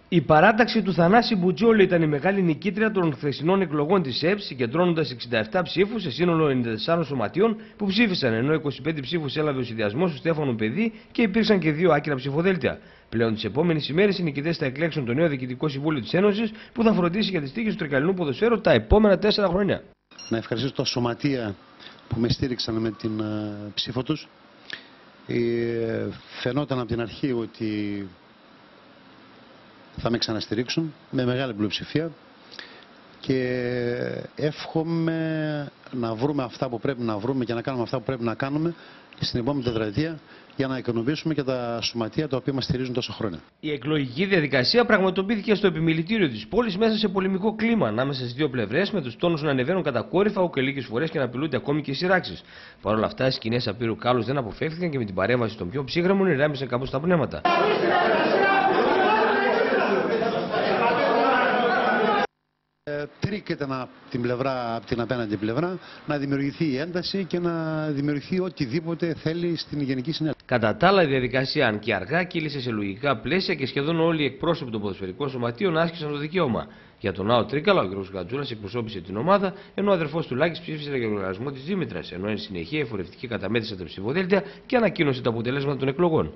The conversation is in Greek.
Η παράταξη του Θανάση Μπουτζόλη ήταν η μεγάλη νικήτρια των χθεσινών εκλογών της ΕΕΠ, συγκεντρώνοντας 67 ψήφους σε σύνολο 94 σωματείων που ψήφισαν, ενώ 25 ψήφους έλαβε ο συνδυασμός του Στέφανου Παιδί και υπήρξαν και 2 άκυρα ψηφοδέλτια. Πλέον τις επόμενες ημέρες οι νικητές θα εκλέξουν το νέο Διοικητικό Συμβούλιο της Ένωσης που θα φροντίσει για τις τύχες του τρικαλινού ποδοσφαίρου τα επόμενα 4 χρόνια. Να ευχαριστήσω τα σωματεία που με στήριξαν με την ψήφο τους. Φαινόταν από την αρχή ότι θα με ξαναστηρίξουν με μεγάλη πλειοψηφία και εύχομαι να βρούμε αυτά που πρέπει να βρούμε και να κάνουμε αυτά που πρέπει να κάνουμε στην επόμενη τετραετία για να ικανοποιήσουμε και τα σωματεία τα οποία μας στηρίζουν τόσα χρόνια. Η εκλογική διαδικασία πραγματοποιήθηκε στο επιμελητήριο της πόλης μέσα σε πολεμικό κλίμα ανάμεσα στις δύο πλευρές, με τους τόνους να ανεβαίνουν κατακόρυφα ο και λίγες φορές και να απειλούνται ακόμη και οι σειράξεις. Παρ' όλα αυτά, οι σκηνές απείρου κάλους δεν αποφεύθηκαν και με την παρέμβαση των πιο ψύγραμμων ηρέμησαν κάπως τα πνεύματα. Τρίκεται από την απέναντι πλευρά να δημιουργηθεί η ένταση και να δημιουργηθεί οτιδήποτε θέλει στην Γενική Συνέλευση. Κατά τα άλλα, η διαδικασία, αν και αργά, κύλησε σε λογικά πλαίσια και σχεδόν όλοι οι εκπρόσωποι των ποδοσφαιρικών σωματείων άσκησαν το δικαίωμα. Για τον Ναό Τρίκαλα, ο κ. Γατζούλας εκπροσώπησε την ομάδα, ενώ ο αδερφός του Λάκης ψήφισε για τον λογαριασμό της Δήμητρας, ενώ εν συνεχεία η φορευτική καταμέτρησε τα ψηφοδέλτια και ανακοίνωσε τα αποτελέσματα των εκλογών.